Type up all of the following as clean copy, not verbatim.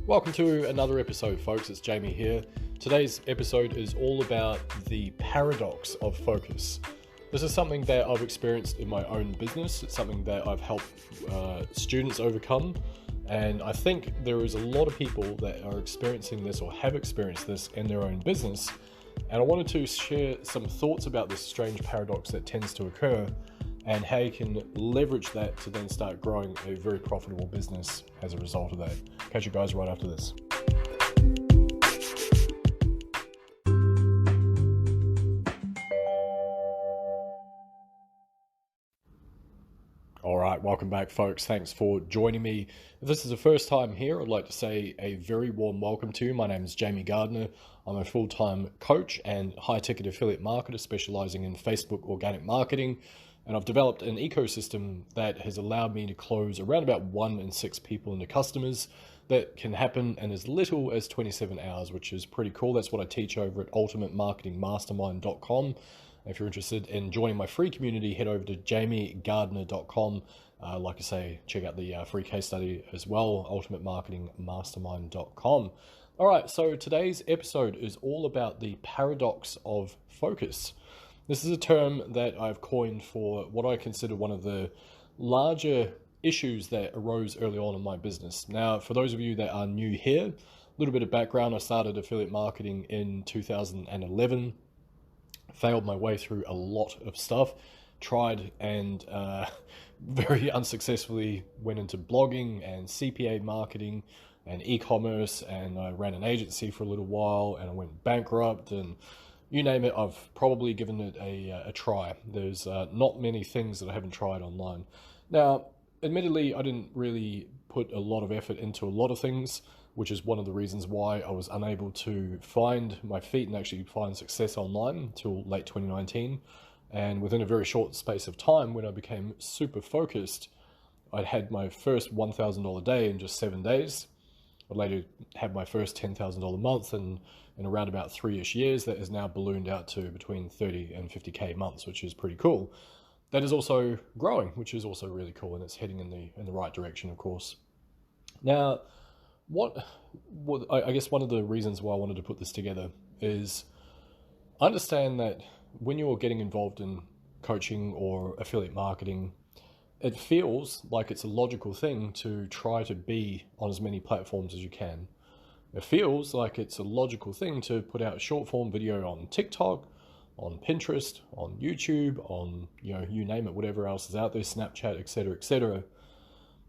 Welcome to another episode, folks. It's Jamie here. Today's episode is all about the paradox of focus. This is something that I've experienced in my own business. It's something that I've helped students overcome. And I think there is a lot of people that are experiencing this or have experienced this in their own business. And I wanted to share some thoughts about this strange paradox that tends to occur and how you can leverage that to then start growing a very profitable business as a result of that. Catch you guys right after this. All right, welcome back, folks. Thanks for joining me. If this is the first time here, I'd like to say a very warm welcome to you. My name is Jamie Gardner. I'm a full-time coach and high-ticket affiliate marketer specializing in Facebook organic marketing. And I've developed an ecosystem that has allowed me to close around about 1 in 6 people into customers. That can happen in as little as 27 hours, which is pretty cool. That's what I teach over at ultimatemarketingmastermind.com. If you're interested in joining my free community, head over to jamiegardner.com. Like I say, check out the free case study as well, ultimatemarketingmastermind.com. All right, so today's episode is all about the paradox of focus. This is a term that I've coined for what I consider one of the larger issues that arose early on in my business. Now, for those of you that are new here, a little bit of background. I started affiliate marketing in 2011, failed my way through a lot of stuff, tried and very unsuccessfully went into blogging and CPA marketing and e-commerce, and I ran an agency for a little while and I went bankrupt, and you name it, I've probably given it a try. There's not many things that I haven't tried online. Now, admittedly, I didn't really put a lot of effort into a lot of things, which is one of the reasons why I was unable to find my feet and actually find success online until late 2019. And within a very short space of time, when I became super focused, I'd had my first $1,000 day in just 7 days. I later had my first $10,000 month, and in around about 3-ish years, that has now ballooned out to between 30 and 50K months, which is pretty cool. That is also growing, which is also really cool, and it's heading in the right direction, of course. Now, I guess one of the reasons why I wanted to put this together is understand that when you're getting involved in coaching or affiliate marketing, it feels like it's a logical thing to try to be on as many platforms as you can. It feels like it's a logical thing to put out a short form video on TikTok, on Pinterest, on YouTube, on, you name it, whatever else is out there, Snapchat, etc., etc.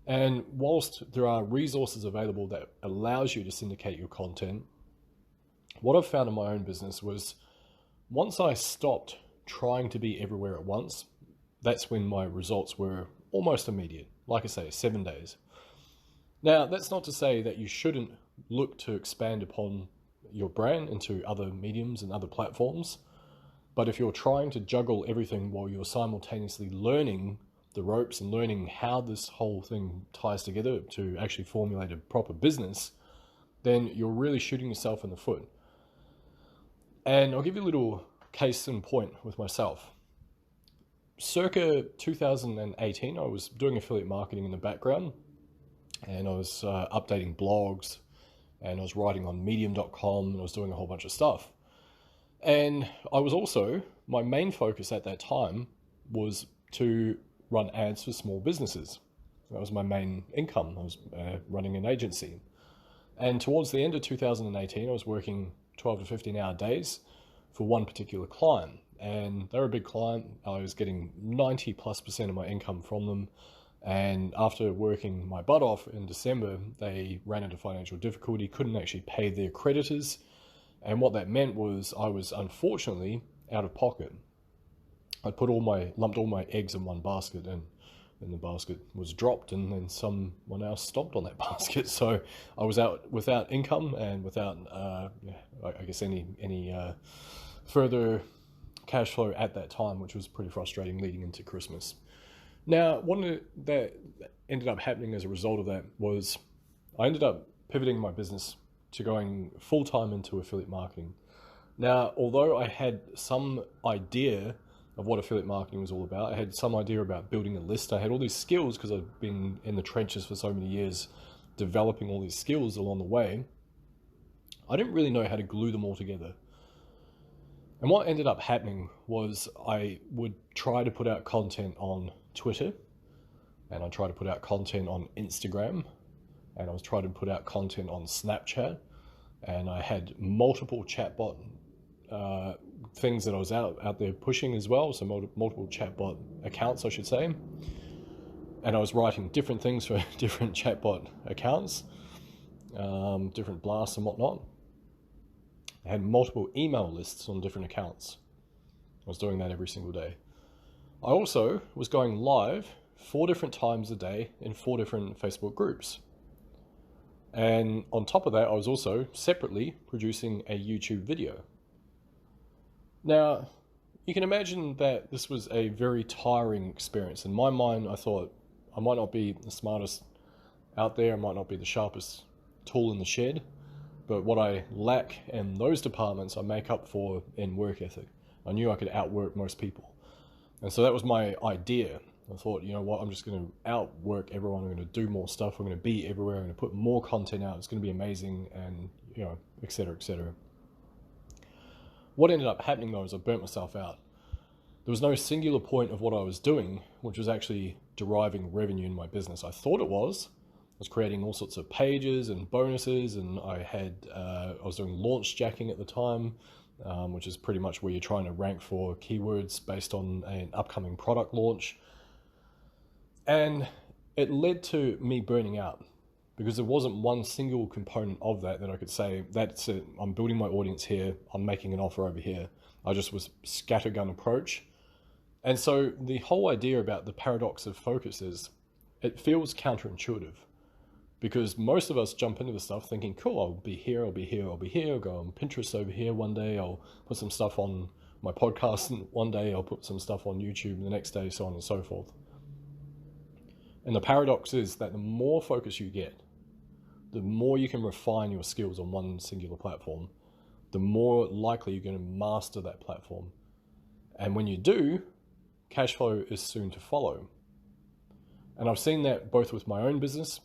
And whilst there are resources available that allows you to syndicate your content, what I've found in my own business was once I stopped trying to be everywhere at once, that's when my results were almost immediate. Like I say, 7 days. Now, that's not to say that you shouldn't look to expand upon your brand into other mediums and other platforms. But if you're trying to juggle everything while you're simultaneously learning the ropes and learning how this whole thing ties together to actually formulate a proper business, then you're really shooting yourself in the foot. And I'll give you a little case in point with myself. Circa 2018, I was doing affiliate marketing in the background, and I was updating blogs, and I was writing on medium.com, and I was doing a whole bunch of stuff. And I was also, my main focus at that time was to run ads for small businesses. That was my main income. I was running an agency. And towards the end of 2018, I was working 12 to 15 hour days for one particular client. And they're a big client. I was getting 90+% of my income from them. And after working my butt off in December, they ran into financial difficulty, couldn't actually pay their creditors. And what that meant was I was unfortunately out of pocket. I lumped all my eggs in one basket, and the basket was dropped, and then someone else stomped on that basket. So I was out without income and without, I guess, any further cash flow at that time, which was pretty frustrating leading into Christmas. Now, what that ended up happening as a result of that was I ended up pivoting my business to going full-time into affiliate marketing. Now, although I had some idea of what affiliate marketing was all about, I had some idea about building a list. I had all these skills because I've been in the trenches for so many years developing all these skills along the way, I didn't really know how to glue them all together. And what ended up happening was I would try to put out content on Twitter, and I tried to put out content on Instagram, and I was trying to put out content on Snapchat, and I had multiple chatbot things that I was out there pushing as well, so multiple chatbot accounts, I should say. And I was writing different things for different chatbot accounts, different blasts and whatnot. I had multiple email lists on different accounts. I was doing that every single day. I also was going live 4 different times a day in 4 different Facebook groups. And on top of that, I was also separately producing a YouTube video. Now, you can imagine that this was a very tiring experience. In my mind, I thought I might not be the smartest out there, I might not be the sharpest tool in the shed, but what I lack in those departments, I make up for in work ethic. I knew I could outwork most people. And so that was my idea. I thought, you know what, I'm just going to outwork everyone. I'm going to do more stuff. I'm going to be everywhere. I'm going to put more content out. It's going to be amazing, and, you know, et cetera, et cetera. What ended up happening, though, is I burnt myself out. There was no singular point of what I was doing, which was actually deriving revenue in my business. I thought it was. I was creating all sorts of pages and bonuses, and I was doing launch jacking at the time, which is pretty much where you're trying to rank for keywords based on an upcoming product launch. And it led to me burning out, because there wasn't one single component of that I could say, that's it, I'm building my audience here, I'm making an offer over here. I just was scattergun approach. And so the whole idea about the paradox of focus is, it feels counterintuitive, because most of us jump into the stuff thinking, cool, I'll be here, I'll be here, I'll be here, I'll go on Pinterest over here one day, I'll put some stuff on my podcast one day, I'll put some stuff on YouTube the next day, so on and so forth. And the paradox is that the more focus you get, the more you can refine your skills on one singular platform, the more likely you're going to master that platform. And when you do, cash flow is soon to follow. And I've seen that both with my own business,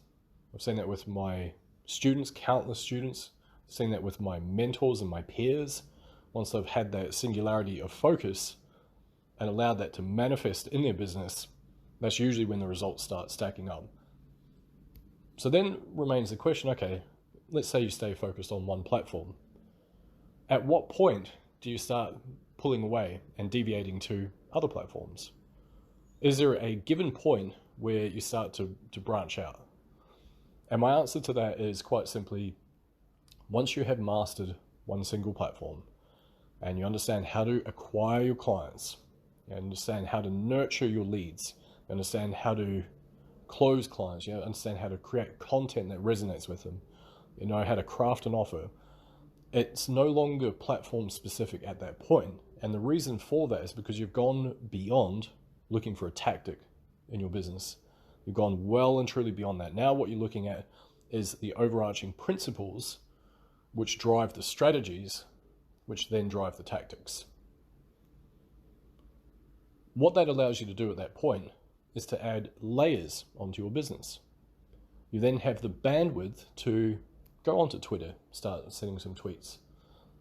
I've seen that with my students, countless students, I've seen that with my mentors and my peers. Once they've had that singularity of focus and allowed that to manifest in their business, that's usually when the results start stacking up. So then remains the question, okay, let's say you stay focused on one platform. At what point do you start pulling away and deviating to other platforms? Is there a given point where you start to branch out? And my answer to that is quite simply, once you have mastered one single platform and you understand how to acquire your clients, you understand how to nurture your leads, you understand how to close clients, you understand how to create content that resonates with them, you know how to craft an offer, it's no longer platform specific at that point. And the reason for that is because you've gone beyond looking for a tactic in your business. You've gone well and truly beyond that. Now what you're looking at is the overarching principles which drive the strategies, which then drive the tactics. What that allows you to do at that point is to add layers onto your business. You then have the bandwidth to go onto Twitter, start sending some tweets.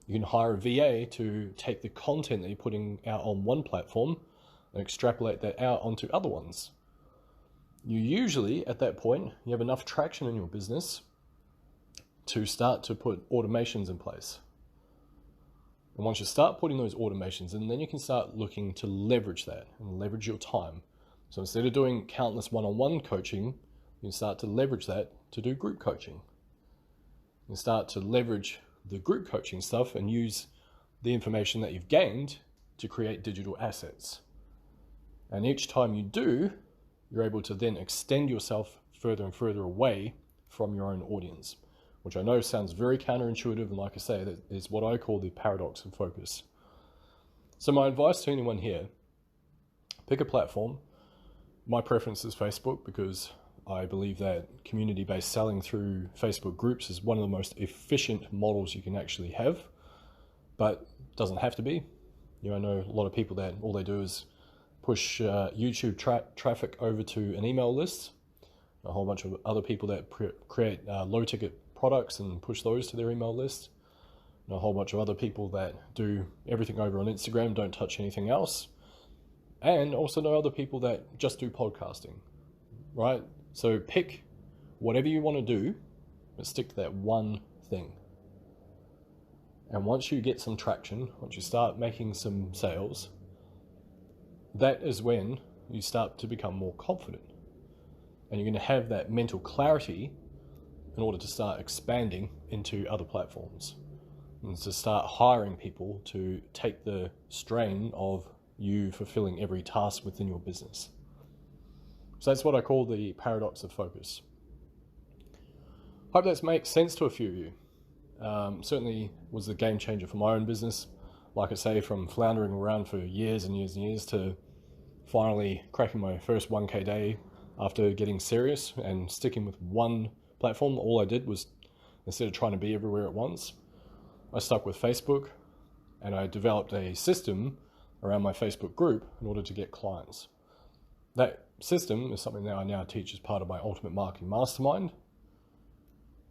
You can hire a VA to take the content that you're putting out on one platform and extrapolate that out onto other ones. You usually, at that point, you have enough traction in your business to start to put automations in place. And once you start putting those automations in, then you can start looking to leverage that and leverage your time. So instead of doing countless one-on-one coaching, you can start to leverage that to do group coaching. You can start to leverage the group coaching stuff and use the information that you've gained to create digital assets. And each time you do, you're able to then extend yourself further and further away from your own audience, which I know sounds very counterintuitive, and like I say, that is what I call the paradox of focus. So my advice to anyone here, pick a platform. My preference is Facebook, because I believe that community-based selling through Facebook groups is one of the most efficient models you can actually have, but it doesn't have to be. You know, I know a lot of people that all they do is push YouTube traffic over to an email list, a whole bunch of other people that create low-ticket products and push those to their email list, and a whole bunch of other people that do everything over on Instagram, don't touch anything else, and also know other people that just do podcasting, right? So pick whatever you want to do, but stick to that one thing. And once you get some traction, once you start making some sales, that is when you start to become more confident. And you're going to have that mental clarity in order to start expanding into other platforms and to start hiring people to take the strain of you fulfilling every task within your business. So that's what I call the paradox of focus. Hope that makes sense to a few of you. Certainly was a game changer for my own business. Like I say, from floundering around for years and years and years to finally cracking my first 1K day after getting serious and sticking with one platform. All I did was, instead of trying to be everywhere at once, I stuck with Facebook, and I developed a system around my Facebook group in order to get clients. That system is something that I now teach as part of my Ultimate Marketing Mastermind.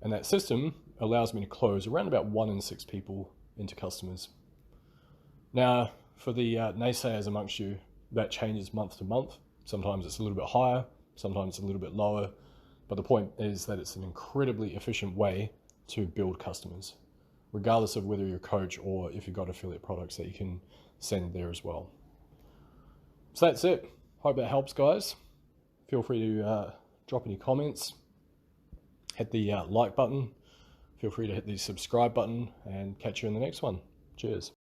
And that system allows me to close around about 1 in 6 people into customers. Now, for the naysayers amongst you, that changes month to month. Sometimes it's a little bit higher, sometimes it's a little bit lower. But the point is that it's an incredibly efficient way to build customers, regardless of whether you're a coach or if you've got affiliate products that you can send there as well. So that's it. Hope that helps, guys. Feel free to drop any comments. Hit the like button. Feel free to hit the subscribe button, and catch you in the next one. Cheers.